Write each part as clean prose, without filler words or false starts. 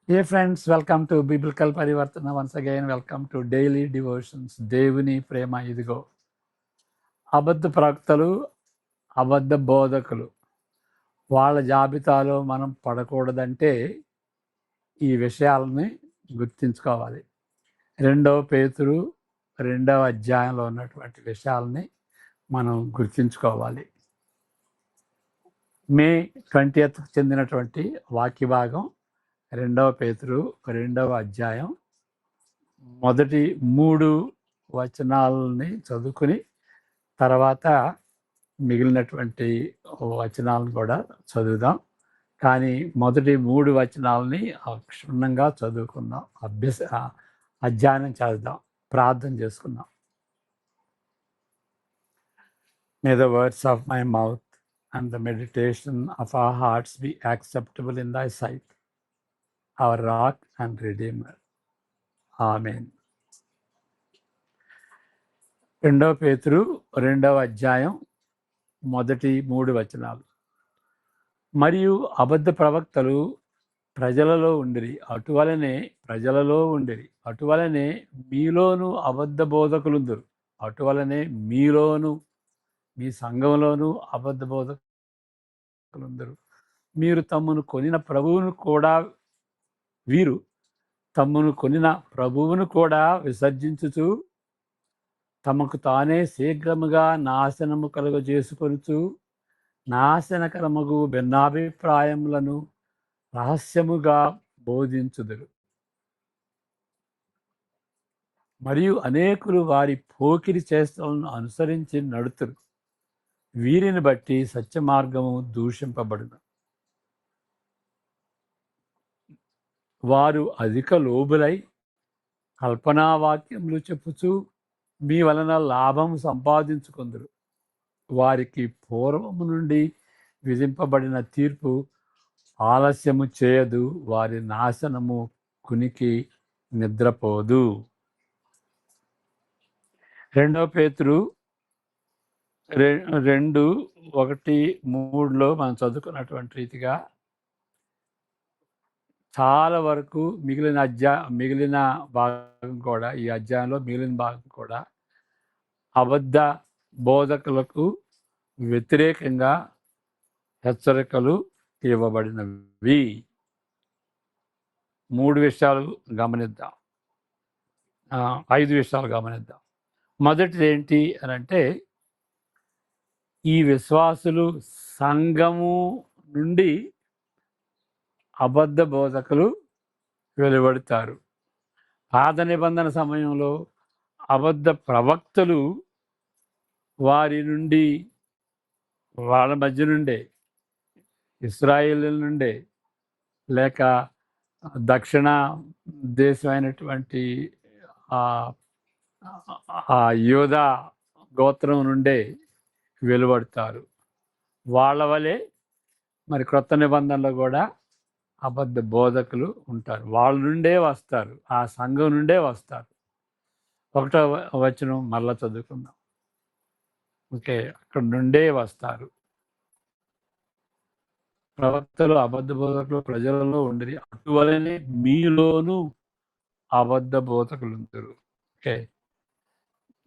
Hey friends, welcome to Biblical Parivartana. Once again, welcome to Daily Devotions. దేవుని ప్రేమ ఇదిగో. అబద్ధ ప్రవక్తలు, అబద్ధ బోధకులు వాళ్ళ జాబితాలో మనం పడకూడదంటే ఈ విషయాలని గుర్తించుకోవాలి. 2వ పేతురు 2వ అధ్యాయంలో ఉన్నటువంటి విషయాలని మనం గుర్తించుకోవాలి. మే 20th చెందినటువంటి వాక్య భాగం 2వ పేతురు 2వ అధ్యాయం మొదటి 3 వచనాలని చదువుకుని తర్వాత మిగిలినటువంటి వచనాలను కూడా చదువుదాం. కానీ మొదటి 3 వచనాలని క్షుణ్ణంగా చదువుకుందాం, అధ్యయనం చేద్దాం, ప్రార్థన చేసుకుందాం. May the words of my mouth and the meditation of our hearts be acceptable in thy sight, our rock and redeemer. Amen. 2వ పేతురు 2వ అధ్యాయం మొదటి 3 వచనాలు. మరియు అబద్ధ ప్రవక్తలు ప్రజలలో ఉండిరి, అటువలనే మీలోను అబద్ధ బోధకులుందరు. అటువలనే మీలోను, మీ సంఘంలోను అబద్ధ బోధకులుందరు. వీరు తమ్మును కొనిన ప్రభువును కూడా విసర్జించుచు తమకు తానే శీఘ్రముగా నాశనము కలుగజేసుకొనుచు నాశనకరమగు భిన్నాభిప్రాయములను రహస్యముగా బోధించుదురు. మరియు అనేకులు వారి పోకిరి చేష్టలను అనుసరించి నడుతురు. వీరిని బట్టి సత్య మార్గము దూషింపబడును. వారు అధిక లోబులై కల్పనా వాక్యములు చెప్పుచు మీ వలన లాభం సంపాదించుకుందరు. వారికి పూర్వము నుండి విధింపబడిన తీర్పు ఆలస్యము చేయదు, వారి నాశనము కునికి నిద్రపోదు. 2వ పేతురు 2:1-3 మనం చదువుకున్నటువంటి రీతిగా చాలా వరకు మిగిలిన భాగం కూడా, ఈ అధ్యాయంలో మిగిలిన భాగం కూడా అబద్ధ బోధకులకు వ్యతిరేకంగా హెచ్చరికలు ఇవ్వబడినవి. 3 విషయాలు గమనిద్దాం, 5 విషయాలు గమనిద్దాం. మొదటిది ఏంటి అని అంటే, ఈ విశ్వాసులు సంఘము నుండి అబద్ధ బోధకులు వెలువడతారు. పాత నిబంధన సమయంలో అబద్ధ ప్రవక్తలు వాళ్ళ మధ్య నుండే, ఇశ్రాయేలు నుండే లేక దక్షిణ దేశమైనటువంటి ఆ యోధా గోత్రం నుండే వెలువడతారు. వాళ్ళ వలె మరి క్రొత్త నిబంధనలో కూడా అబద్ధ బోధకులు ఉంటారు. వాళ్ళ నుండే వస్తారు, ఆ సంఘం నుండే వస్తారు. 1వ వచనం మళ్ళా చదువుకుందాం. ఓకే, అక్కడ నుండే వస్తారు. ప్రవక్తలు అబద్ధ బోధకులు ప్రజలలో ఉండిరి, అటువలనే మీలోను అబద్ధ బోధకులు ఉంటారు. ఓకే,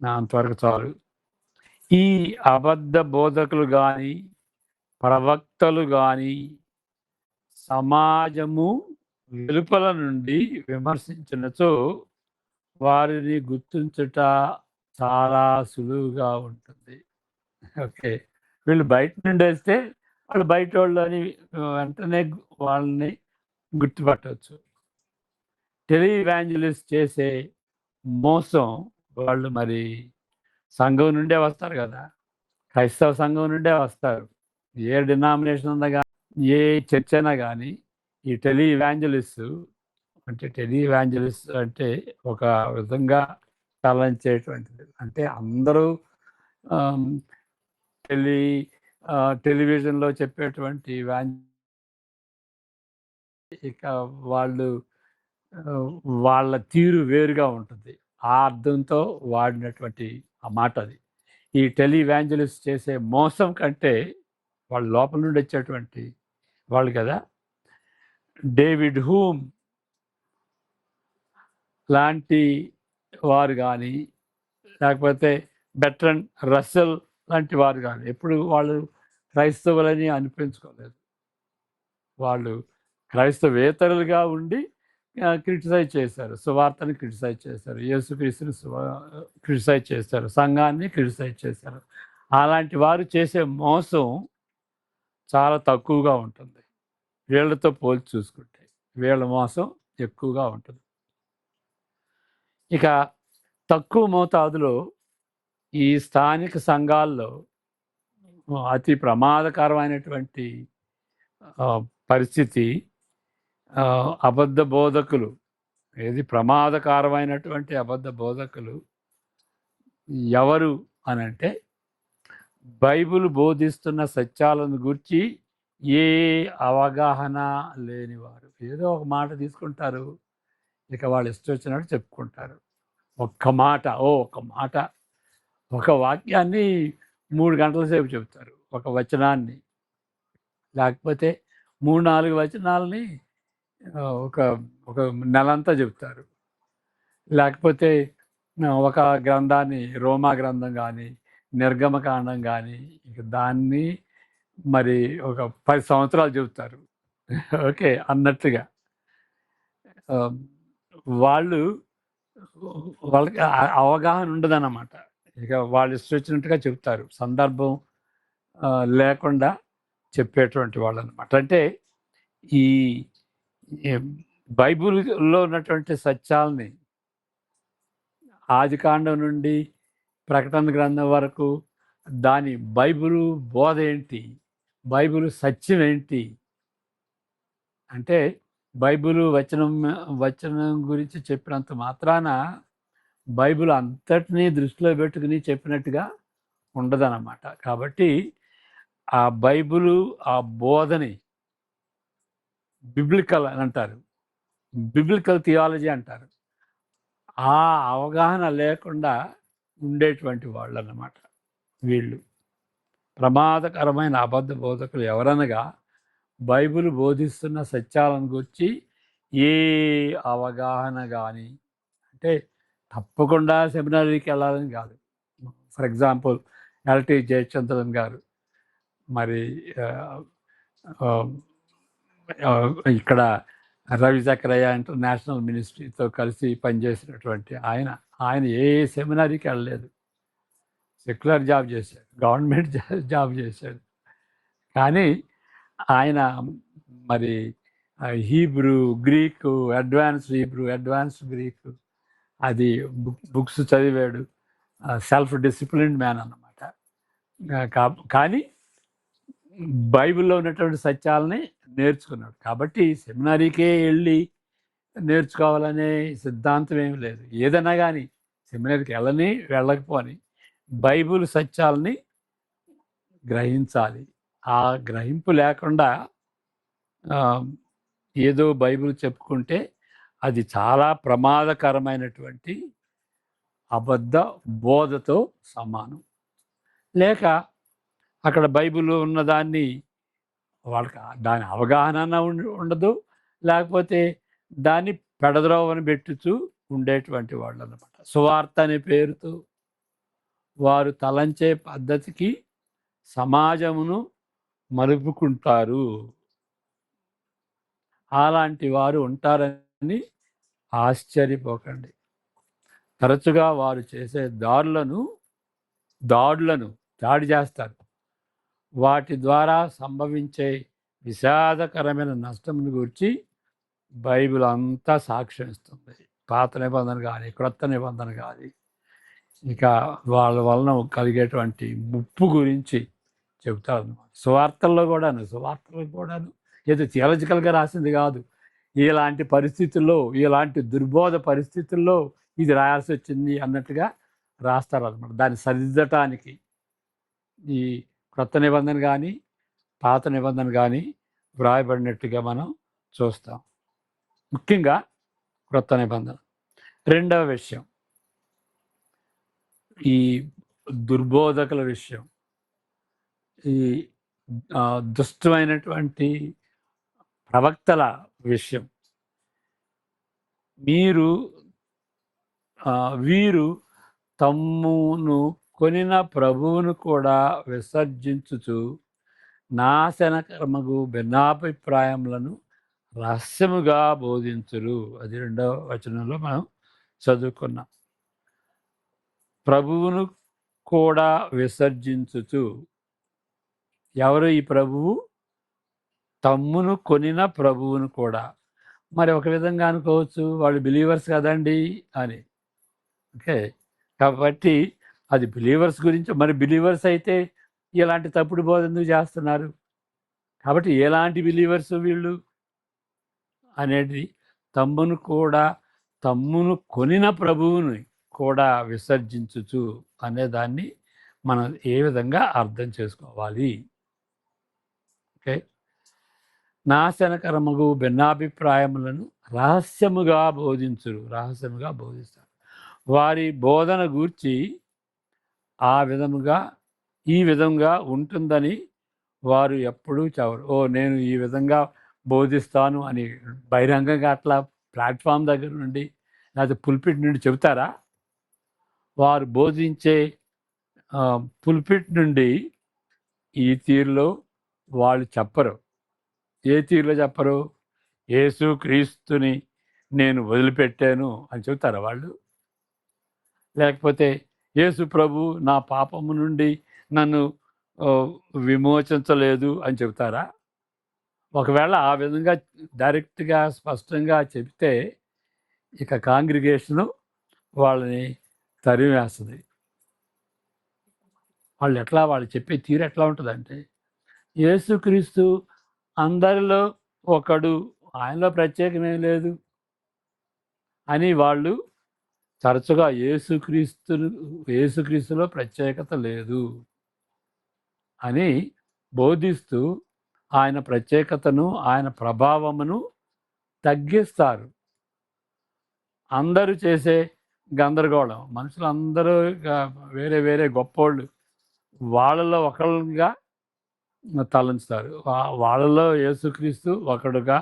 అంతవరకు చాలు. ఈ అబద్ధ బోధకులు కానీ ప్రవక్తలు కానీ సమాజము వెలుపల నుండి విమర్శించినచో వారిని గుర్తించుట చాలా సులువుగా ఉంటుంది. ఓకే, వీళ్ళు బయట నుండి వస్తే వాళ్ళు బయట వాళ్ళని వెంటనే వాళ్ళని గుర్తుపట్టవచ్చు. టెలివాంజలిస్ట్ చేసే మోసం వాళ్ళు మరి సంఘం నుండే వస్తారు కదా, క్రైస్తవ సంఘం నుండే వస్తారు. ఏ డినామినేషన్ ఉందా కానీ, ఏ చర్చ్ అయినా కానీ ఈ టెలివాంజలిస్ట్ అంటే ఒక విధంగా తలంచేటువంటిది. అంటే అందరూ టెలివిజన్లో చెప్పేటువంటి ఇక వాళ్ళ తీరు వేరుగా ఉంటుంది. ఆ అర్థంతో వాడినటువంటి ఆ మాట అది. ఈ టెలివాంజలిస్ట్ చేసే మోసం కంటే వాళ్ళ లోపల నుండి వచ్చేటువంటి వాళ్ళు కదా. డేవిడ్ హూమ్ లాంటి వారు కానీ, లేకపోతే బెట్రన్ రస్సెల్ లాంటి వారు కానీ ఎప్పుడు వాళ్ళు క్రైస్తవులని అనిపించుకోలేదు. వాళ్ళు క్రైస్తవేతరులుగా ఉండి క్రిటిసైజ్ చేశారు. సువార్తని క్రిటిసైజ్ చేశారు. యేసుక్రీస్తుని క్రిటిసైజ్ చేశారు. సంఘాన్ని క్రిటిసైజ్ చేశారు. అలాంటి వారు చేసే మోసం చాలా తక్కువగా ఉంటుంది. వీళ్ళతో పోల్చి చూసుకుంటే వీళ్ళ మోసం ఎక్కువగా ఉంటుంది. ఇక తక్కువ మోతాదులో ఈ స్థానిక సంఘాల్లో అతి ప్రమాదకరమైనటువంటి పరిస్థితి అబద్ధ బోధకులు. ఏది ప్రమాదకరమైనటువంటి అబద్ధ బోధకులు ఎవరు అనంటే, బైబిల్ బోధిస్తున్న సత్యాలను గురించి ఏ అవగాహన లేనివారు. ఏదో ఒక మాట తీసుకుంటారు, ఇక వాళ్ళు ఇష్టం వచ్చినట్టు చెప్పుకుంటారు. ఒక్క మాట ఒక వాక్యాన్ని 3 గంటల సేపు చెబుతారు. ఒక వచనాన్ని, లేకపోతే 3-4 వచనాలని ఒక ఒక నెలంతా చెబుతారు. లేకపోతే ఒక గ్రంథాన్ని, రోమా గ్రంథం కానీ, నిర్గమకాండం కానీ, ఇక దాన్ని మరి ఒక 10 సంవత్సరాలు చెబుతారు. ఓకే అన్నట్టుగా వాళ్ళకి అవగాహన ఉండదన్నమాట. ఇక వాళ్ళు ఇష్టం వచ్చినట్టుగా చెప్తారు. సందర్భం లేకుండా చెప్పేటువంటి వాళ్ళు అనమాట. అంటే ఈ బైబిల్లో ఉన్నటువంటి సత్యాల్ని ఆదికాండం నుండి ప్రకటన గ్రంథం వరకు దాని బైబిలు బోధ ఏంటి, బైబిలు సత్యం ఏంటి అంటే, బైబిలు వచనం గురించి చెప్పినంత మాత్రాన బైబిల్ అంతటినీ దృష్టిలో పెట్టుకుని చెప్పినట్టుగా ఉండదన్నమాట. కాబట్టి ఆ బైబిలు ఆ బోధని బిబ్లికల్ అని అంటారు, బిబ్లికల్ థియాలజీ అంటారు. ఆ అవగాహన లేకుండా ఉండేటువంటి వాళ్ళు అన్నమాట వీళ్ళు. ప్రమాదకరమైన అబద్ధ బోధకులు ఎవరనగా, బైబిల్ బోధిస్తున్న సత్యాలను గురించి ఏ అవగాహన కానీ, అంటే తప్పకుండా సెమినారీకి వెళ్ళాలని కాదు. ఫర్ ఎగ్జాంపుల్ ఎల్టీ జయచంద్రన్ గారు మరి ఇక్కడ రవి జకరయ్య ఇంటర్నేషనల్ మినిస్ట్రీతో కలిసి పనిచేసినటువంటి ఆయన ఏ సెమినారీకి వెళ్ళలేదు. సెక్యులర్ జాబ్ చేశాడు, గవర్నమెంట్ జాబ్ చేశాడు. కానీ ఆయన మరి హీబ్రూ, గ్రీకు, అడ్వాన్స్డ్ గ్రీకు అది బుక్స్ చదివాడు. సెల్ఫ్ డిసిప్లిన్డ్ మ్యాన్ అన్నమాట. కానీ బైబిల్లో ఉన్నటువంటి సత్యాలని నేర్చుకున్నాడు. కాబట్టి సెమినారీకే వెళ్ళి నేర్చుకోవాలనే సిద్ధాంతం ఏమి లేదు. ఏదైనా కానీ సెమినారీకి వెళ్ళకపోని బైబిల్ సత్యాలని గ్రహించాలి. ఆ గ్రహింపు లేకుండా ఏదో బైబిల్ చెప్పుకుంటే అది చాలా ప్రమాదకరమైనటువంటి అబద్ధ బోధతో సమానం. లేక అక్కడ బైబిల్ ఉన్నదాన్ని వాళ్ళకి దాని అవగాహన ఉండదు, లేకపోతే దాన్ని పెడద్రోవని పెట్టుచూ ఉండేటువంటి వాళ్ళు అన్నమాట. సువార్త అనే పేరుతో వారు తలంచే పద్ధతికి సమాజమును మలుపుకుంటారు. అలాంటి వారు ఉంటారని ఆశ్చర్యపోకండి. తరచుగా వారు చేసే దాడి చేస్తారు. వాటి ద్వారా సంభవించే విషాదకరమైన నష్టమును గురించి బైబిల్ అంతా సాక్ష్యం ఇస్తుంది. పాత నిబంధన కానీ, క్రొత్త నిబంధన కానీ, ఇక వాళ్ళ వలన కలిగేటువంటి ముప్పు గురించి చెబుతారు. సువార్తల్లో కూడాను ఏదో థియాలజికల్గా రాసింది కాదు. ఇలాంటి పరిస్థితుల్లో, ఇలాంటి దుర్బోధ పరిస్థితుల్లో ఇది రాయాల్సి వచ్చింది అన్నట్టుగా రాస్తారు అన్నమాట. దాన్ని సరిదిద్దటానికి ఈ క్రొత్త నిబంధన కానీ, పాత నిబంధన కానీ వ్రాయబడినట్టుగా మనం చూస్తాం. ముఖ్యంగా క్రొత్త నిబంధన. రెండవ విషయం, ఈ దుర్బోధకుల విషయం, ఈ దుష్టమైనటువంటి ప్రవక్తల విషయం. మీరు వీరు తమ్మును కొనిన ప్రభువును కూడా విసర్జించుచు నాశనకర్మగు భిన్నాభిప్రాయములను రహస్యముగా బోధించురు. అది 2వ వచనంలో మనం చదువుకున్నాం. ప్రభువును కూడా విసర్జించుచు. ఎవరు ఈ ప్రభువు? తమ్మును కొనిన ప్రభువును కూడా. మరి ఒక విధంగా అనుకోవచ్చు, వాళ్ళు బిలీవర్స్ కదండి అని. ఓకే, కాబట్టి అది బిలీవర్స్ గురించి. మరి బిలీవర్స్ అయితే ఇలాంటి తప్పుడు బోధ ఎందుకు చేస్తున్నారు? కాబట్టి ఎలాంటి బిలీవర్స్ వీళ్ళు అనేది తమ్మును కొనిన ప్రభువుని కూడా విసర్జించుచు అనే దాన్ని మనం ఏ విధంగా అర్థం చేసుకోవాలి? ఓకే, నాశనకరముగు భిన్నాభిప్రాయములను రహస్యముగా బోధిస్తారు. వారి బోధన గూర్చి ఈ విధంగా ఉంటుందని వారు ఎప్పుడూ చెప్పరు. నేను ఈ విధంగా బోధిస్తాను అని బహిరంగంగా అట్లా ప్లాట్ఫామ్ దగ్గర నుండి లేకపోతే పుల్పిట్ నుండి చెబుతారా? వారు బోధించే పుల్పిట్ నుండి ఈ తీరులో వాళ్ళు చెప్పరు. ఏ తీరులో చెప్పరు? యేసు క్రీస్తుని నేను వదిలిపెట్టాను అని చెబుతారా వాళ్ళు? లేకపోతే యేసు ప్రభు నా పాపము నుండి నన్ను విమోచించలేదు అని చెబుతారా? ఒకవేళ ఆ విధంగా డైరెక్ట్గా స్పష్టంగా చెబితే ఇక కాంగ్రిగేషను వాళ్ళని తరిమేస్తుంది. వాళ్ళు చెప్పే తీరు ఎట్లా ఉంటుందంటే, యేసుక్రీస్తు అందరిలో ఒకడు, ఆయనలో ప్రత్యేకమేం లేదు అని వాళ్ళు తరచుగా యేసుక్రీస్తులో ప్రత్యేకత లేదు అని బోధిస్తూ ఆయన ప్రత్యేకతను, ఆయన ప్రభావమును తగ్గిస్తారు. అందరూ చేసే గందరగోళం, మనుషులందరూ వేరే వేరే గొప్పోళ్ళు వాళ్ళలో ఒకళ్ళుగా తలంచుతారు. వాళ్ళలో యేసుక్రీస్తు ఒకడుగా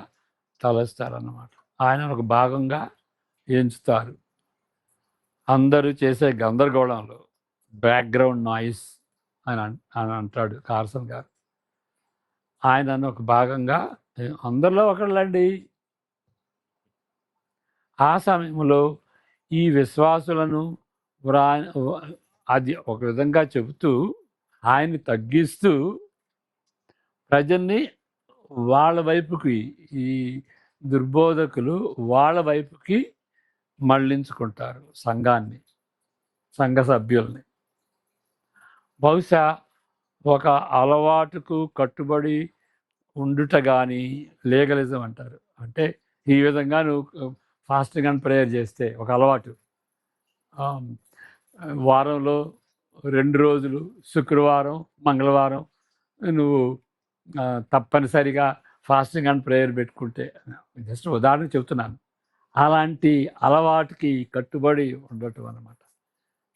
తలస్తారన్నమాట. ఆయన ఒక భాగంగా ఎంచుతారు. అందరూ చేసే గందరగోళంలో బ్యాక్గ్రౌండ్ నాయిస్ అని అంటాడు కార్సన్ గారు. ఆయనను ఒక భాగంగా అందరిలో ఒకళ్ళండి. ఆ సమయంలో ఈ విశ్వాసులను అది ఒక విధంగా చెబుతూ ఆయన్ని తగ్గిస్తూ ప్రజల్ని వాళ్ళ వైపుకి, ఈ దుర్బోధకులు వాళ్ళ వైపుకి మళ్ళించుకుంటారు సంఘాన్ని, సంఘ సభ్యుల్ని. బహుశా ఒక అలవాటుకు కట్టుబడి ఉండుట కానీ లీగలిజం అంటారు. అంటే ఈ విధంగా నువ్వు ఫాస్టింగ్ అండ్ ప్రేయర్ చేస్తే ఒక అలవాటు, వారంలో 2 రోజులు శుక్రవారం, మంగళవారం నువ్వు తప్పనిసరిగా ఫాస్టింగ్ అండ్ ప్రేయర్ పెట్టుకుంటే, జస్ట్ ఉదాహరణ చెబుతున్నాను, అలాంటి అలవాటుకి కట్టుబడి ఉండటం అన్నమాట.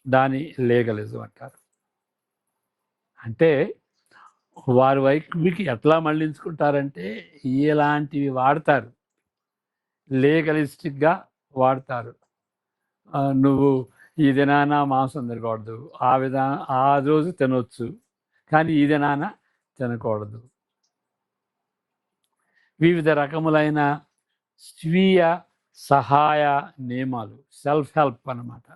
దాని లీగలిజం అంటారు. అంటే వారి వైపుకి ఎట్లా మళ్ళించుకుంటారంటే ఇలాంటివి వాడతారు, లీగలిస్టిక్గా వాడతారు. నువ్వు ఈ దినాన మాంసం తినకూడదు, ఆ రోజు తినొచ్చు, కానీ ఈ దినాన తినకూడదు. వివిధ రకములైన స్వీయ సహాయ నియమాలు, సెల్ఫ్ హెల్ప్ అన్నమాట.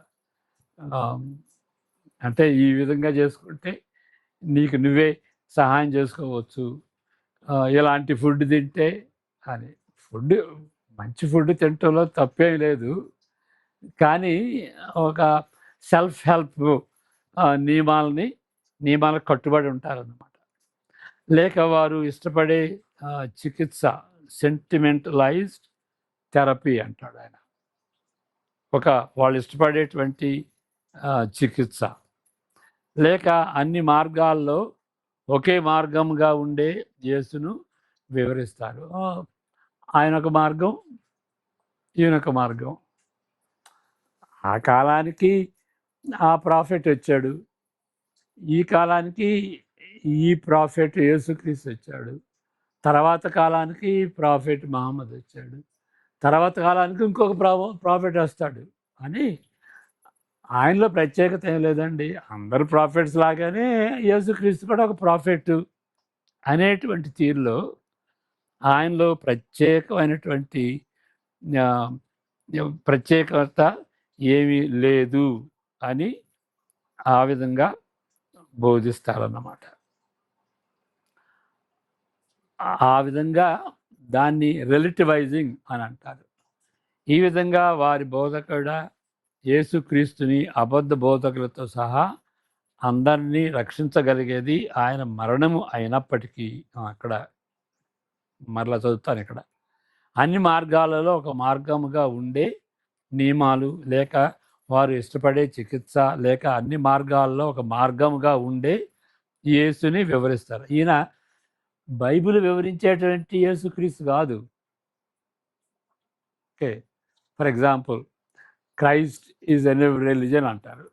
అంటే ఈ విధంగా చేసుకుంటే నీకు నువ్వే సహాయం చేసుకోవచ్చు, ఇలాంటి ఫుడ్ తింటే అని. మంచి ఫుడ్ తినటంలో తప్పేం లేదు, కానీ ఒక సెల్ఫ్ హెల్ప్ నియమాలకు కట్టుబడి ఉంటారన్నమాట. లేక వారు ఇష్టపడే చికిత్స, సెంటిమెంటలైజ్డ్ థెరపీ అంటాడు ఆయన. వాళ్ళు ఇష్టపడేటువంటి చికిత్స, లేక అన్ని మార్గాల్లో ఒకే మార్గంగా ఉండే యేసును వివరిస్తారు. ఆయన ఒక మార్గం, ఈయనొక మార్గం. ఆ కాలానికి ఆ ప్రాఫెట్ వచ్చాడు, ఈ కాలానికి ఈ ప్రాఫెట్ యేసుక్రీస్తు వచ్చాడు, తర్వాత కాలానికి ప్రాఫెట్ మహమ్మద్ వచ్చాడు, తర్వాత కాలానికి ఇంకొక ప్రాఫెట్ వస్తాడు అని ఆయనలో ప్రత్యేకత ఏం లేదండి. అందరు ప్రాఫిట్స్ లాగానే యేసుక్రీస్తు కూడా ఒక ప్రాఫిట్ అనేటువంటి తీరులో ఆయనలో ప్రత్యేకమైనటువంటి ప్రత్యేకత ఏమీ లేదు అని ఆ విధంగా బోధిస్తారన్నమాట. ఆ విధంగా దాన్ని రిలేటివైజింగ్ అని అంటారు. ఈ విధంగా వారి బోధకుడ యేసుక్రీస్తుని అబద్ధ బోధకులతో సహా అందరినీ రక్షించగలిగేది ఆయన మరణము అయినప్పటికీ అక్కడ మరలా చదువుతాను ఇక్కడ అన్ని మార్గాలలో ఒక మార్గముగా ఉండే నియమాలు లేక వారు ఇష్టపడే చికిత్స లేక అన్ని మార్గాల్లో ఒక మార్గముగా ఉండే యేసుని వివరిస్తారు. ఈయన బైబిల్ వివరించేటువంటి యేసుక్రీస్తు కాదు. Okay, for example Christ is a new religion అంటారు.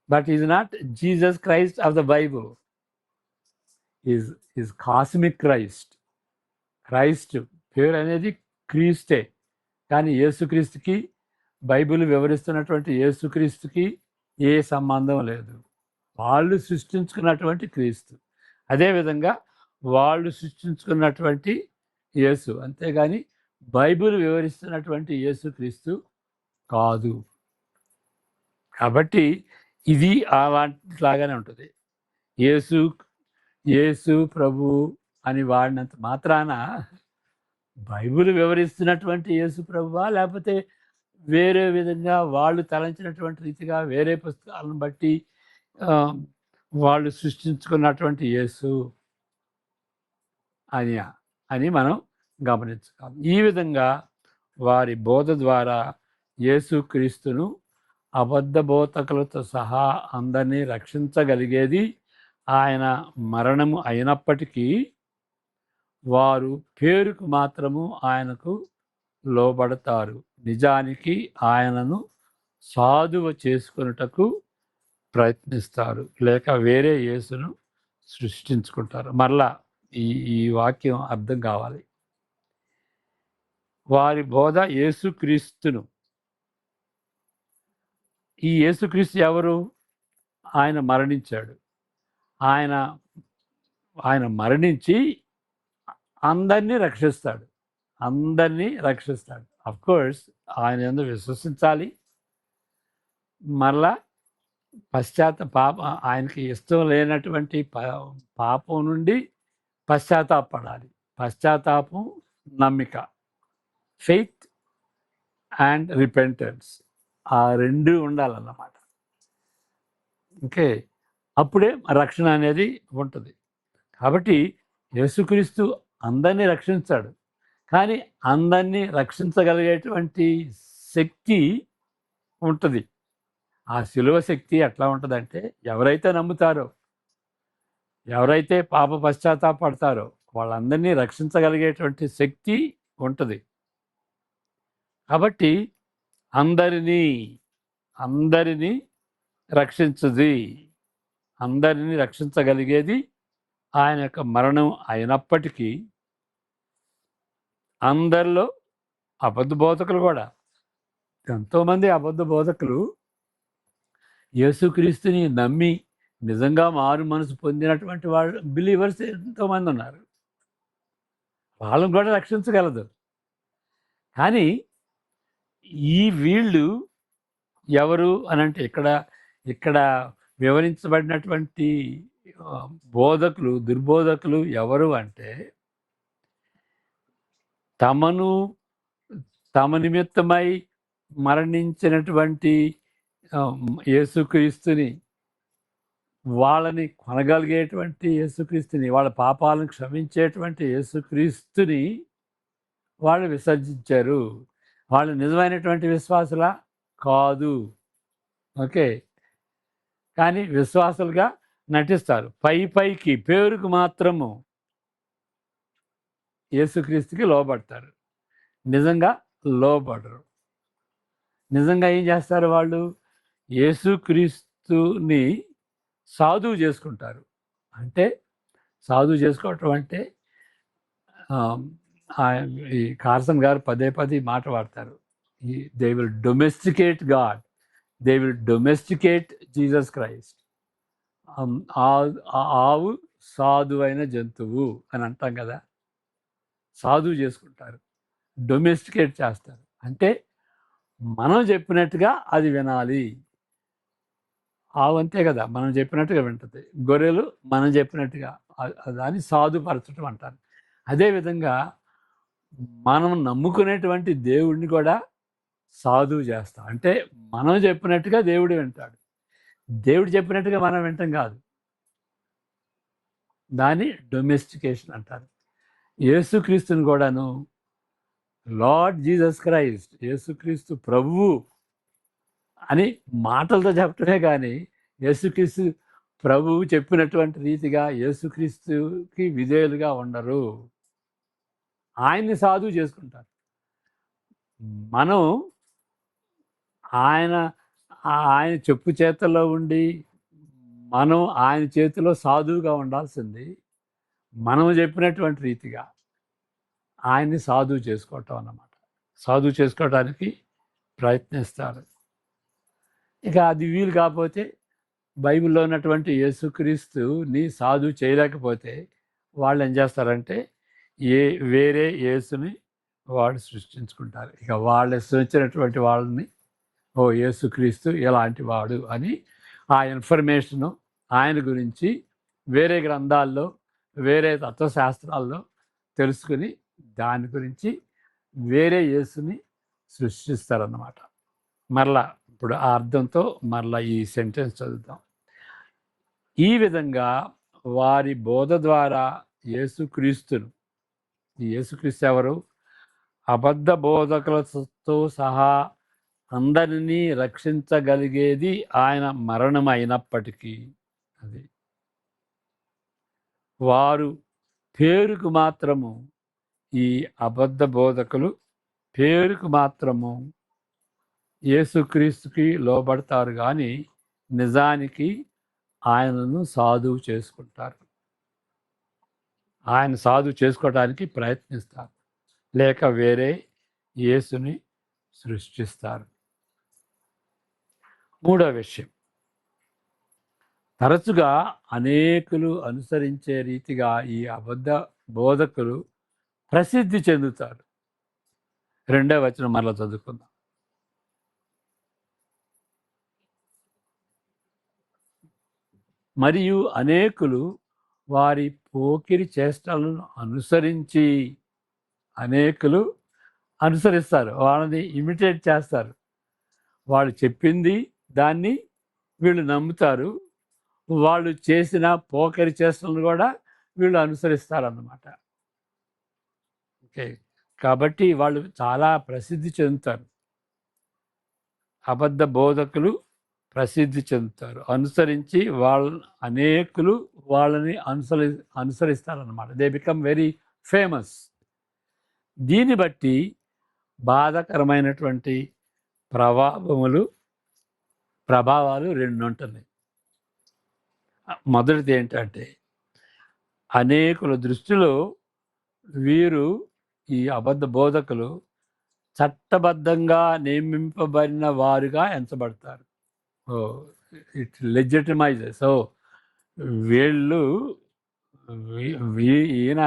But is not Jesus Christ of the Bible, is cosmic Christ. Christ పేరు అనేది క్రీస్తే, కానీ యేసుక్రీస్తుకి బైబిల్ వివరిస్తున్నటువంటి యేసుక్రీస్తుకి ఏ సంబంధం లేదు. వాళ్ళు సృష్టించుకున్నటువంటి క్రీస్తు, అదేవిధంగా వాళ్ళు సృష్టించుకున్నటువంటి యేసు, అంతేగాని బైబిల్ వివరిస్తున్నటువంటి యేసుక్రీస్తు కాదు. కాబట్టి ఇది అలాంటిలాగానే ఉంటుంది. యేసు యేసు ప్రభు అని వాడినంత మాత్రాన బైబిల్ వివరిస్తున్నటువంటి యేసు ప్రభువా, లేకపోతే వేరే విధంగా వాళ్ళు తలంచినటువంటి రీతిగా వేరే పుస్తకాలను బట్టి వాళ్ళు సృష్టించుకున్నటువంటి యేసు అని మనం గమనించాలి. ఈ విధంగా వారి బోధ ద్వారా యేసుక్రీస్తును అబద్ధ బోధకులతో సహా అందరినీ రక్షించగలిగేది ఆయన మరణము అయినప్పటికీ వారు పేరుకు మాత్రము ఆయనకు లోబడతారు. నిజానికి ఆయనను సాధువ చేసుకున్నటకు ప్రయత్నిస్తారు, లేక వేరే యేసును సృష్టించుకుంటారు. మరలా ఈ వాక్యం అర్థం కావాలి. వారి బోధ యేసుక్రీస్తును, ఈ యేసుక్రీస్తు ఎవరు? ఆయన మరణించాడు. ఆయన మరణించి అందరినీ రక్షిస్తాడు. అఫ్కోర్స్ ఆయన యందు విశ్వసించాలి. మరలా పాప ఆయనకి ఇష్టం లేనటువంటి పాపం నుండి పశ్చాత్తాపడాలి. పశ్చాత్తాపం, నమ్మిక, ఫెయిత్ అండ్ రిపెంటెన్స్, ఆ రెండు ఉండాలన్నమాట. ఓకే, అప్పుడే రక్షణ అనేది ఉంటుంది. కాబట్టి యేసుక్రీస్తు అందరినీ రక్షించాడు, కానీ అందరినీ రక్షించగలిగేటువంటి శక్తి ఉంటుంది. ఆ శిలువ శక్తి ఎట్లా ఉంటుందంటే, ఎవరైతే నమ్ముతారో, ఎవరైతే పాప పశ్చాత్తాపడతారో వాళ్ళందరినీ రక్షించగలిగేటువంటి శక్తి ఉంటుంది. కాబట్టి అందరినీ రక్షించుది, అందరినీ రక్షించగలిగేది ఆయన యొక్క మరణం అయినప్పటికీ అందరిలో అబద్ధ బోధకులు కూడా, ఎంతోమంది అబద్ధ బోధకులు యేసుక్రీస్తుని నమ్మి నిజంగా మారు మనసు పొందినటువంటి వాళ్ళు బిలీవర్స్ ఎంతోమంది ఉన్నారు. వాళ్ళని కూడా రక్షించగలదు. కానీ వీళ్ళు ఎవరు అనంటే ఇక్కడ వివరించబడినటువంటి దుర్బోధకులు ఎవరు అంటే, తమ నిమిత్తమై మరణించినటువంటి యేసుక్రీస్తుని, వాళ్ళని కొనగలిగేటువంటి యేసుక్రీస్తుని, వాళ్ళ పాపాలను క్షమించేటువంటి యేసుక్రీస్తుని వాళ్ళు విసర్జించారు. వాళ్ళు నిజమైనటువంటి విశ్వాసులా కాదు. ఓకే, కానీ విశ్వాసులుగా నటిస్తారు. పైకి పేరుకు మాత్రము యేసుక్రీస్తుకి లోబడతారు, నిజంగా లోబడరు. నిజంగా ఏం చేస్తారు? వాళ్ళు యేసుక్రీస్తుని సాధువు చేసుకుంటారు. అంటే సాధువు చేసుకోవటం అంటే ఈ కార్సన్ గారు పదే మాట వాడతారు. They will domesticate God. They will domesticate Jesus Christ. ఆవు సాధువైన జంతువు అని అంటాం కదా, సాధువు చేసుకుంటారు, డొమెస్టికేట్ చేస్తారు. అంటే మనం చెప్పినట్టుగా అది వినాలి. ఆవు అంతే కదా, మనం చెప్పినట్టుగా వింటుంది. గొర్రెలు మనం చెప్పినట్టుగా దాన్ని సాధుపరచడం అంటారు. అదేవిధంగా మనం నమ్ముకునేటువంటి దేవుడిని కూడా సాధువు చేస్తాం. అంటే మనం చెప్పినట్టుగా దేవుడు వింటాడు, దేవుడు చెప్పినట్టుగా మనం వింటాం కాదు. దాన్ని డొమెస్టికేషన్ అంటారు. యేసుక్రీస్తుని కూడాను లార్డ్ జీసస్ క్రైస్ట్, యేసుక్రీస్తు ప్రభువు అని మాటలతో చెప్పటమే కానీ యేసుక్రీస్తు ప్రభువు చెప్పినటువంటి రీతిగా యేసుక్రీస్తుకి విధేయులుగా ఉండరు. ఆయన్ని సాధువు చేసుకుంటారు. మనం ఆయన ఆయన చెప్పు చేతుల్లో ఉండి మనం ఆయన చేతిలో సాధువుగా ఉండాల్సింది మనం చెప్పినటువంటి రీతిగా ఆయన్ని సాధువు చేసుకోవటం అన్నమాట. సాధువు చేసుకోవడానికి ప్రయత్నిస్తారు. ఇక అది వీలు కాకపోతే బైబిల్లో ఉన్నటువంటి యేసుక్రీస్తుని సాధువు చేయలేకపోతే వాళ్ళు ఏం చేస్తారంటే వేరే యేసుని వాళ్ళు సృష్టించుకుంటారు. ఇక వాళ్ళు సృష్టించినటువంటి వాళ్ళని యేసుక్రీస్తు ఎలాంటి వాడు అని ఆ ఇన్ఫర్మేషను ఆయన గురించి వేరే గ్రంథాల్లో వేరే తత్వశాస్త్రాల్లో తెలుసుకుని దాని గురించి వేరే యేసుని సృష్టిస్తారన్నమాట. మరలా ఇప్పుడు ఆ అర్థంతో మరలా ఈ సెంటెన్స్ చదువుతాం. ఈ విధంగా వారి బోధ ద్వారా యేసుక్రీస్తును, యేసుక్రీస్తు ఎవరు? అబద్ధ బోధకులతో సహా అందరినీ రక్షించగలిగేది ఆయన మరణం అయినప్పటికీ అది వారు పేరుకు మాత్రము, ఈ అబద్ధ బోధకులు పేరుకు మాత్రము యేసుక్రీస్తుకి లోబడతారు కానీ నిజానికి ఆయనను సాధువు చేసుకుంటారు. ఆయన సాధువు చేసుకోవడానికి ప్రయత్నిస్తారు, లేక వేరే యేసుని సృష్టిస్తారు. మూడో విషయం, తరచుగా అనేకులు అనుసరించే రీతిగా ఈ అబద్ధ బోధకులు ప్రసిద్ధి చెందుతారు. 2వ వచనం మరలా చదువుకుందాం. మరియు అనేకులు వారి పోకిరి చేష్టలను అనుసరించి, అనేకులు అనుసరిస్తారు, వాళ్ళని ఇమిటేట్ చేస్తారు. వాళ్ళు చెప్పింది దాన్ని వీళ్ళు నమ్ముతారు, వాళ్ళు చేసిన పోకరి చేష్టలను కూడా వీళ్ళు అనుసరిస్తారన్నమాట. ఓకే, కాబట్టి వాళ్ళు చాలా ప్రసిద్ధి చెందుతారు. అబద్ధ బోధకులు ప్రసిద్ధి చెందుతారు, అనుసరించి అనేకులు వాళ్ళని అనుసరిస్తారన్నమాట. They become very famous. దీన్ని బట్టి బాధాకరమైనటువంటి ప్రభావాలు 2 ఉంటున్నాయి. మొదటిది ఏంటంటే, అనేకుల దృష్టిలో వీరు, ఈ అబద్ధ బోధకులు చట్టబద్ధంగా నియమింపబడిన వారుగా ఎంచబడతారు. ఇట్ లెజిటిమైజెస్. వీళ్ళు ఈయన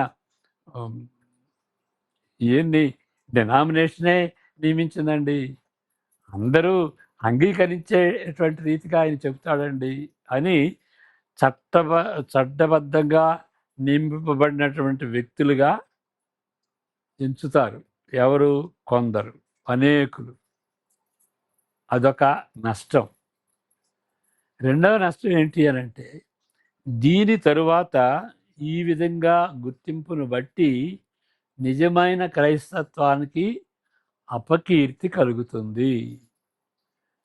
ఈయన్ని డినామినేషనే నియమించిందండి, అందరూ అంగీకరించేటువంటి రీతిగా ఆయన చెబుతాడండి అని చట్టబద్ధంగా నియమింపబడినటువంటి వ్యక్తులుగా ఎంచుతారు. ఎవరు? కొందరు, అనేకులు. అదొక నష్టం. రెండవ నష్టం ఏంటి అని అంటే, దీని తరువాత ఈ విధంగా గుర్తింపును బట్టి నిజమైన క్రైస్తత్వానికి అపకీర్తి కలుగుతుంది.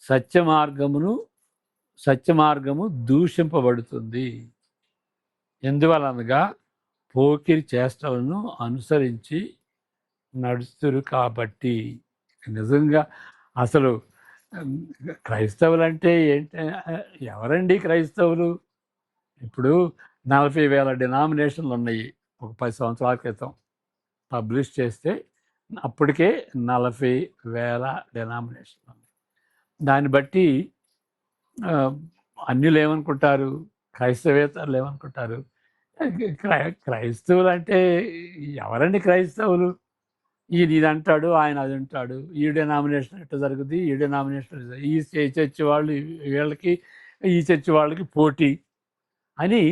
సత్యమార్గము దూషింపబడుతుంది. ఎందువలనగా పోకిరి చేష్టలను అనుసరించి నడుస్తురు కాబట్టి. నిజంగా అసలు క్రైస్తవులు అంటే ఏంటి? ఎవరండి క్రైస్తవులు? ఇప్పుడు 40,000 డినామినేషన్లు ఉన్నాయి. ఒక 10 సంవత్సరాల క్రితం పబ్లిష్ చేస్తే అప్పటికే 40,000 డినామినేషన్లు ఉన్నాయి. దాన్ని బట్టి అన్యులు ఏమనుకుంటారు, క్రైస్తవేతరులు ఏమనుకుంటారు, క్రైస్తవులు అంటే ఎవరండి క్రైస్తవులు? ఈయన ఇది అంటాడు, ఆయన అది అంటాడు, ఈ డెనామినేషన్ ఎట్లా జరుగుతుంది, ఈ డెనామినేషన్ ఈ చర్చి వాళ్ళు వీళ్ళకి, ఈ చర్చి వాళ్ళకి పోటీ అని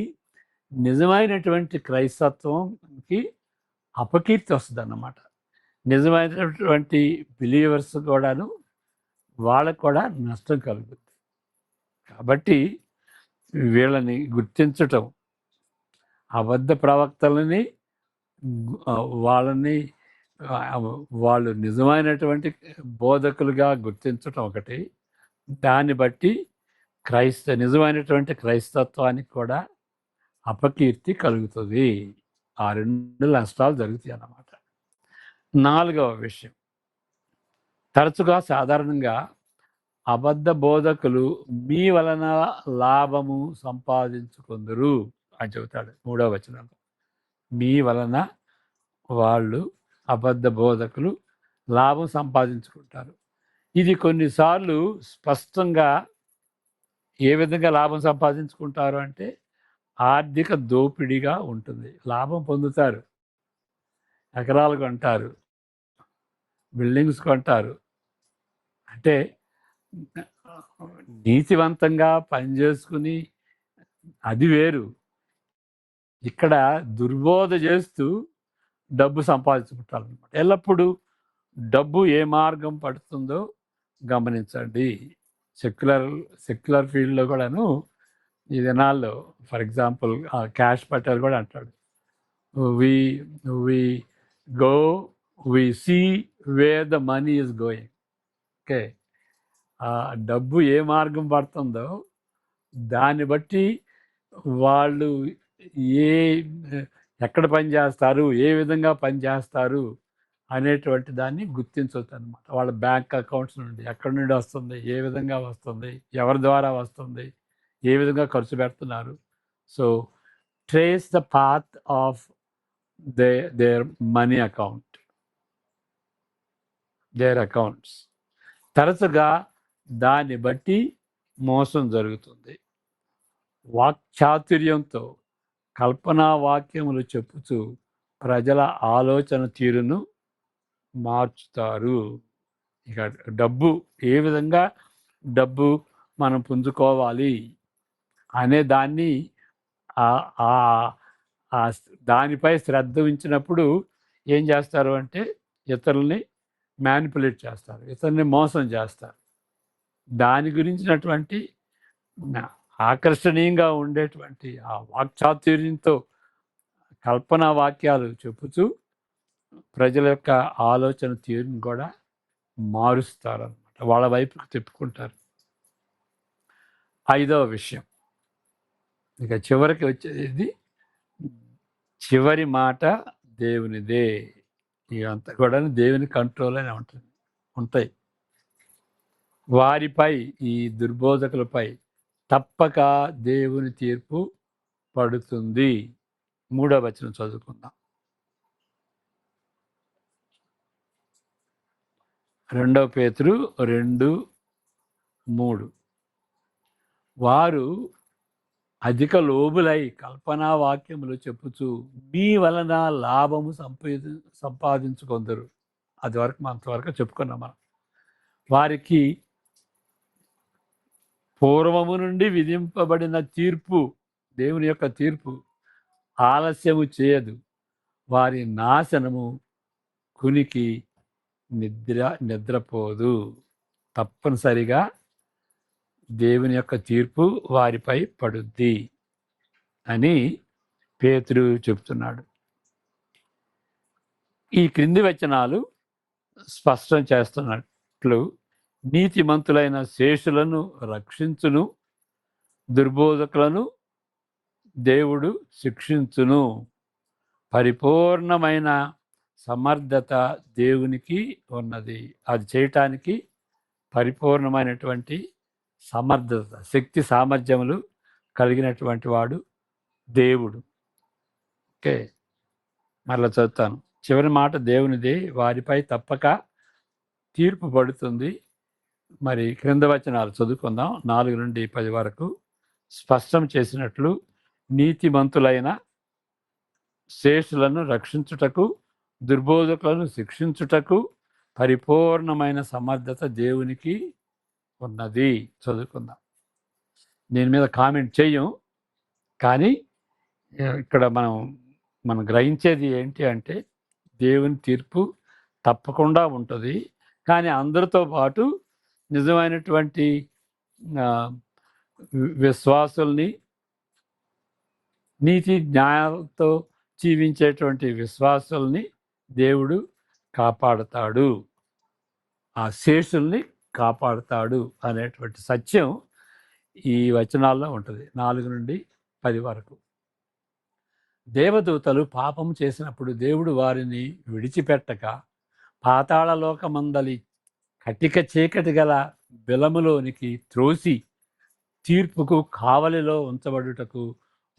నిజమైనటువంటి క్రైస్తత్వంకి అపకీర్తి వస్తుంది అన్నమాట. నిజమైనటువంటి బిలీవర్స్ కూడాను వాళ్ళకు కూడా నష్టం కలుగుతుంది. కాబట్టి వీళ్ళని గుర్తించటం, అబద్ధ ప్రవక్తలని వాళ్ళని వాళ్ళు నిజమైనటువంటి బోధకులుగా గుర్తించటం ఒకటి, దాన్ని బట్టి నిజమైనటువంటి క్రైస్తత్వానికి కూడా అపకీర్తి కలుగుతుంది. ఆ 2 నష్టాలు జరుగుతాయి అన్నమాట. 4వ విషయం, తరచుగా సాధారణంగా అబద్ధ బోధకులు మీ వలన లాభము సంపాదించుకుందరు అని చెబుతాడు 3వ వచనంలో. మీ వలన వాళ్ళు, అబద్ధ బోధకులు లాభం సంపాదించుకుంటారు. ఇది కొన్నిసార్లు స్పష్టంగా ఏ విధంగా లాభం సంపాదించుకుంటారు అంటే ఆర్థిక దోపిడీగా ఉంటుంది. లాభం పొందుతారు, ఎకరాలు కొంటారు, బిల్డింగ్స్ కొంటారు. అంటే నీతివంతంగా పనిచేసుకుని అది వేరు. ఇక్కడ దుర్బోధ చేస్తూ డబ్బు సంపాదించుకుంటారనమాట. ఎల్లప్పుడూ డబ్బు ఏ మార్గం పడుతుందో గమనించండి. సెక్యులర్ ఫీల్డ్లో కూడాను ఈ దినాల్లో ఫర్ ఎగ్జాంపుల్ క్యాష్ పటేల్ కూడా అంటాడు, we we go we see where the money is going. Okay, ఆ డబ్బు ఏ మార్గం పడుతుందో దాన్ని బట్టి వాళ్ళు ఏ ఎక్కడ పని చేస్తారు, ఏ విధంగా పని చేస్తారు అనేటువంటి దాన్ని గుర్తించవచ్చు అనమాట. వాళ్ళ బ్యాంక్ అకౌంట్స్ నుండి ఎక్కడి నుండి వస్తుంది, ఏ విధంగా వస్తుంది, ఎవరి ద్వారా వస్తుంది, ఏ విధంగా ఖర్చు పెడుతున్నారు. So trace the path of their money account, their accounts. తరచుగా దాన్ని బట్టి మోసం జరుగుతుంది. వాక్చాతుర్యంతో కల్పనా వాక్యములు చెప్పుతూ ప్రజల ఆలోచన తీరును మార్చుతారు. ఇక డబ్బు ఏ విధంగా డబ్బు మనం పుంజుకోవాలి అనే దాన్ని దానిపై శ్రద్ధ ఉంచినప్పుడు ఏం చేస్తారు అంటే ఇతరుల్ని మ్యానిపులేట్ చేస్తారు, ఇతరుల్ని మోసం చేస్తారు. దాని గురించినటువంటి ఆకర్షణీయంగా ఉండేటువంటి ఆ వాక్చాతుర్యంతో కల్పనా వాక్యాలు చెప్పుతూ ప్రజల యొక్క ఆలోచన తీరుని కూడా మారుస్తారన్నమాట, వాళ్ళ వైపుకు తిప్పుకుంటారు. 5వ విషయం, ఇక చివరికి వచ్చేది చివరి మాట దేవునిదే. ఇదంతా కూడా దేవుని కంట్రోల్ అని ఉంటాయి. వారిపై, ఈ దుర్బోధకులపై తప్పక దేవుని తీర్పు పడుతుంది. 3వ వచనం చదువుకుందాం. 2 పేతురు 2:3. వారు అధిక లోబులై కల్పనా వాక్యములు చెప్పుచు మీ వలన లాభము సంపాదించుకొందరు. అంతవరకు చెప్పుకున్నాం మనం. వారికి పూర్వము నుండి విధింపబడిన తీర్పు, దేవుని యొక్క తీర్పు ఆలస్యము చేయదు. వారి నాశనము కునికి నిద్రపోదు. తప్పనిసరిగా దేవుని యొక్క తీర్పు వారిపై పడుద్ది అని పేతురు చెప్తున్నాడు. ఈ క్రింది వచనాలు స్పష్టం చేస్తున్నట్లు నీతిమంతులైన శేషులను రక్షించును, దుర్బోధకులను దేవుడు శిక్షించును. పరిపూర్ణమైన సమర్థత దేవునికి ఉన్నది. అది చేయటానికి పరిపూర్ణమైనటువంటి సమర్థత, శక్తి సామర్థ్యములు కలిగినటువంటి వాడు దేవుడు. ఓకే, మరలా చదువుతాను. చివరి మాట దేవునిదే. వారిపై తప్పక తీర్పు పడుతుంది. మరి క్రింద వచనాలు చదువుకుందాం. 4 నుండి 10 వరకు. స్పష్టం చేసినట్లు నీతిమంతులైన శేషులను రక్షించుటకు, దుర్బోధకులను శిక్షించుటకు పరిపూర్ణమైన సమర్థత దేవునికి ఉన్నది. చదువుకుందాం. దీని మీద కామెంట్ చెయ్యం, కానీ ఇక్కడ మనం గ్రహించేది ఏంటి అంటే దేవుని తీర్పు తప్పకుండా ఉంటుంది. కానీ అందరితో పాటు నిజమైనటువంటి విశ్వాసుల్ని, నీతి న్యాయాలతో జీవించేటువంటి విశ్వాసుల్ని దేవుడు కాపాడుతాడు, ఆ శేషుల్ని కాపాడుతాడు అనేటువంటి సత్యం ఈ వచనాల్లో ఉంటుంది. 4 నుండి 10 వరకు. దేవదూతలు పాపం చేసినప్పుడు దేవుడు వారిని విడిచిపెట్టక పాతాళలోకమందలి కటిక చీకటి గల బిలములోనికి త్రోసి తీర్పుకు కావలిలో ఉంచబడుటకు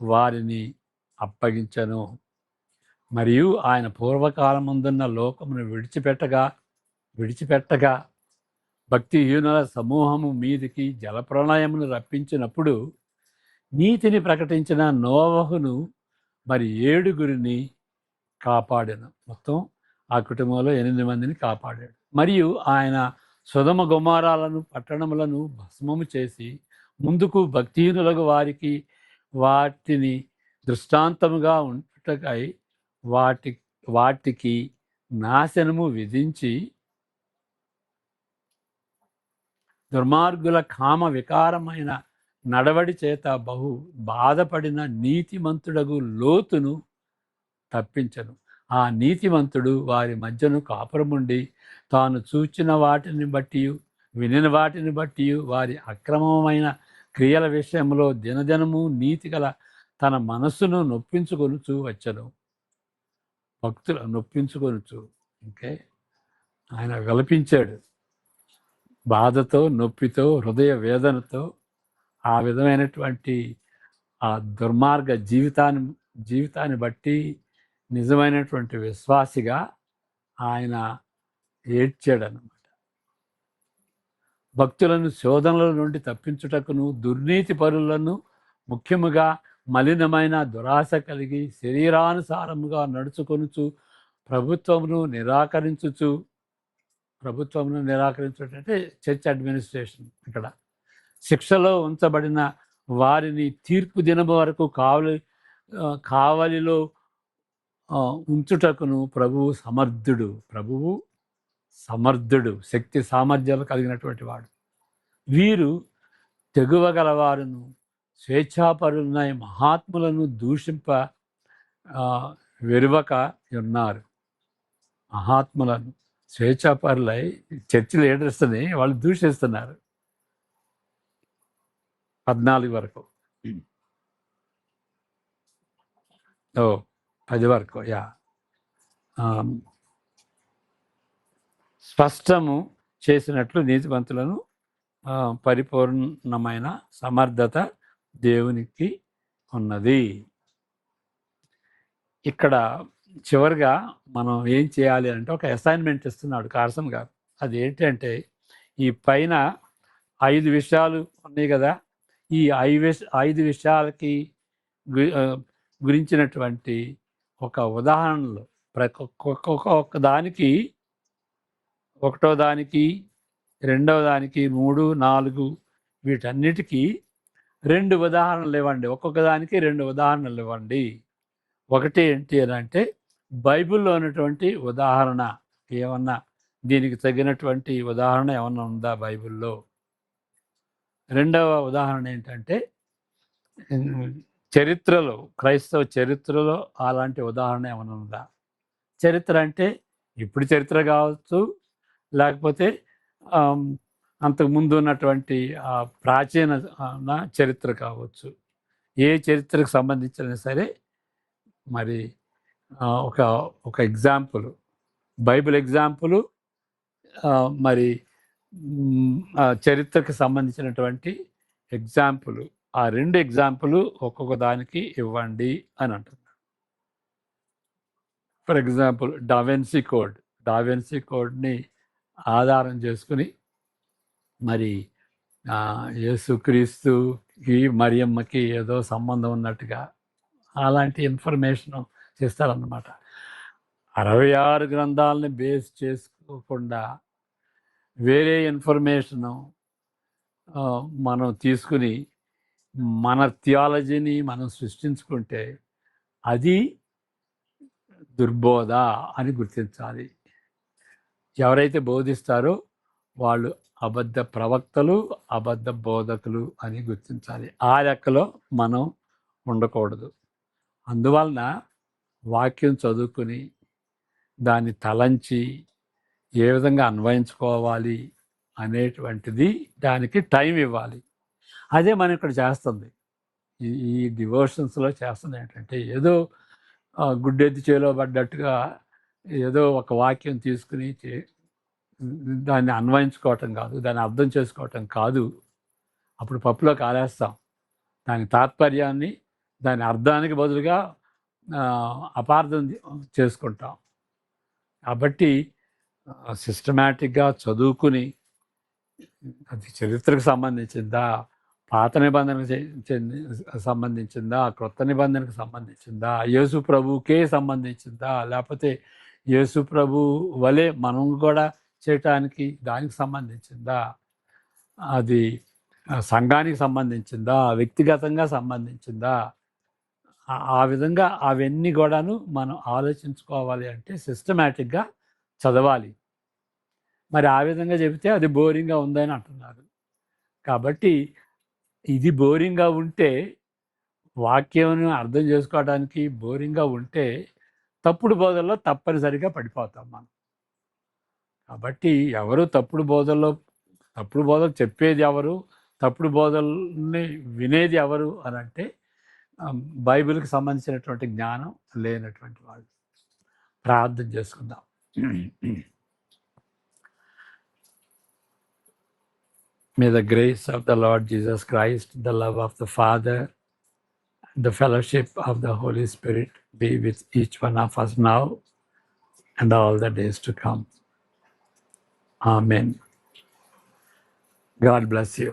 వారిని అప్పగించను. మరియు ఆయన పూర్వకాలముందున్న లోకమును విడిచిపెట్టగా భక్తిహీనుల సమూహము మీదికి జలప్రళయమును రప్పించినప్పుడు నీతిని ప్రకటించిన నోవహును మరి 7 కాపాడాను. మొత్తం ఆ కుటుంబంలో 8 మందిని కాపాడాడు. మరియు ఆయన సొదొమ గొమొరాలను పట్టణములను భస్మము చేసి ముందుకు భక్తిహీనులకు వాటిని దృష్టాంతముగా ఉంటుటకై వాటికి నాశనము విధించి దుర్మార్గుల కామ వికారమైన నడవడి చేత బహు బాధపడిన నీతిమంతుడగు లోతును తప్పించను. ఆ నీతిమంతుడు వారి మధ్యను కాపురముండి తాను చూచిన వాటిని బట్టి వినిన వాటిని బట్టి వారి అక్రమమైన క్రియల విషయంలో దినదినము నీతిగల తన మనస్సును నొప్పించుకొనుచు వచ్చను. భక్తుల నొప్పించుకొనుచు, ఓకే, ఆయన విలపించాడు బాధతో, నొప్పితో, హృదయ వేదనతో. ఆ విధమైనటువంటి ఆ దుర్మార్గ జీవితాన్ని బట్టి నిజమైనటువంటి విశ్వాసిగా ఆయన ఏడ్చాడనమాట. భక్తులను శోధనల నుండి తప్పించుటకును, దుర్నీతి పరులను, ముఖ్యముగా మలినమైన దురాశ కలిగి శరీరానుసారముగా నడుచుకొనుచు ప్రభుత్వమును నిరాకరించుటంటే చర్చ్ అడ్మినిస్ట్రేషన్, ఇక్కడ శిక్షలో ఉంచబడిన వారిని తీర్పు దినము వరకు కావలిలో ఉంచుటకును ప్రభువు సమర్థుడు, శక్తి సామర్థ్యాలు కలిగినటువంటి వాడు. వీరు తెగువగలవారును స్వేచ్ఛాపరులైన మహాత్ములను దూషింప వెరువక ఉన్నారు. మహాత్ములను స్వేచ్ఛాపరులై చర్చ్ లీడర్స్ని వాళ్ళు దూషిస్తున్నారు. 14 వరకు, 10 వరకు. స్పష్టము చేసినట్లు నీతిమంతులను పరిపూర్ణమైన సమర్థత దేవునికి ఉన్నది. ఇక్కడ చివరిగా మనం ఏం చేయాలి అంటే ఒక అసైన్మెంట్ ఇస్తున్నాడు కార్సన్ గారు. అది ఏంటంటే ఈ పైన 5 విషయాలు ఉన్నాయి కదా, ఈ 5 విషయాలకి గురించినటువంటి ఒక ఉదాహరణలు ఒక్కొక్క దానికి, ఒకటో దానికి, రెండవ దానికి, 3, 4 వీటన్నిటికీ 2 ఉదాహరణలు ఇవ్వండి. ఒక్కొక్క దానికి 2 ఉదాహరణలు ఇవ్వండి. ఒకటి ఏంటి అని అంటే బైబిల్లో ఉన్నటువంటి ఉదాహరణ ఏమన్నా, దీనికి తగినటువంటి ఉదాహరణ ఏమన్నా ఉందా బైబిల్లో? రెండవ ఉదాహరణ ఏంటంటే చరిత్రలో, క్రైస్తవ చరిత్రలో అలాంటి ఉదాహరణ ఏమైనా ఉందా? చరిత్ర అంటే ఇప్పుడు చరిత్ర కావచ్చు, లేకపోతే అంతకుముందు ఉన్నటువంటి ప్రాచీన చరిత్ర కావచ్చు. ఏ చరిత్రకు సంబంధించిన సరే మరి ఒక ఎగ్జాంపుల్, బైబిల్ ఎగ్జాంపుల్, మరి చరిత్రకు సంబంధించినటువంటి ఎగ్జాంపుల్, ఆ 2 ఎగ్జాంపుల్ ఒక్కొక్క దానికి ఇవ్వండి అని అంటున్నాడు. ఫర్ ఎగ్జాంపుల్ డావెన్సీ కోడ్ని ఆధారం చేసుకుని మరి యేసుక్రీస్తుకి మరియమ్మకి ఏదో సంబంధం ఉన్నట్టుగా అలాంటి ఇన్ఫర్మేషన్ చేస్తారన్నమాట. 66 గ్రంథాలని బేస్ చేసుకోకుండా వేరే ఇన్ఫర్మేషను మనం తీసుకుని మన థియాలజీని మనం సృష్టించుకుంటే అది దుర్బోధ అని గుర్తించాలి. ఎవరైతే బోధిస్తారో వాళ్ళు అబద్ధ ప్రవక్తలు, అబద్ధ బోధకులు అని గుర్తించాలి. ఆ లెక్కలో మనం ఉండకూడదు. అందువలన వాక్యం చదువుకుని దాన్ని తలంచి ఏ విధంగా అన్వయించుకోవాలి అనేటువంటిది దానికి టైం ఇవ్వాలి. అదే మనం ఇక్కడ చేస్తుంది. ఈ డివోషన్స్లో చేస్తుంది ఏంటంటే ఏదో గుడ్డెత్తి చేలో పడ్డట్టుగా ఏదో ఒక వాక్యం తీసుకుని దాన్ని అన్వయించుకోవటం కాదు, దాన్ని అర్థం చేసుకోవటం కాదు. అప్పుడు పప్పులో కాలేస్తాం. దాని తాత్పర్యాన్ని దాని అర్థానికి బదులుగా అపార్థం చేసుకుంటాం. కాబట్టి సిస్టమేటిక్గా చదువుకుని అది చరిత్రకు సంబంధించిందా, పాత నిబంధనకు సంబంధించిందా, క్రొత్త నిబంధనకు సంబంధించిందా, యేసు ప్రభువుకే సంబంధించిందా, లేకపోతే యేసు ప్రభు వలె మనం కూడా చేయటానికి దానికి సంబంధించిందా, అది సంఘానికి సంబంధించిందా, వ్యక్తిగతంగా సంబంధించిందా, ఆ విధంగా అవన్నీ కూడాను మనం ఆలోచించుకోవాలి. అంటే సిస్టమేటిక్గా చదవాలి. మరి ఆ విధంగా చెబితే అది బోరింగ్గా ఉందని అంటున్నారు. కాబట్టి ఇది బోరింగ్గా ఉంటే, వాక్యం అర్థం చేసుకోవడానికి బోరింగ్గా ఉంటే తప్పుడు బోధల్లో తప్పనిసరిగా పడిపోతాం మనం. కాబట్టి ఎవరు తప్పుడు బోధలు చెప్పేది ఎవరు, తప్పుడు బోధల్ని వినేది ఎవరు అని అంటే బైబిల్కి సంబంధించినటువంటి జ్ఞానం లేనటువంటి వాళ్ళు. ప్రార్థన చేసుకుందాం. May the grace of the Lord Jesus Christ, the love of the Father, and the fellowship of the Holy Spirit be with each one of us now and all the days to come. Amen. God bless you.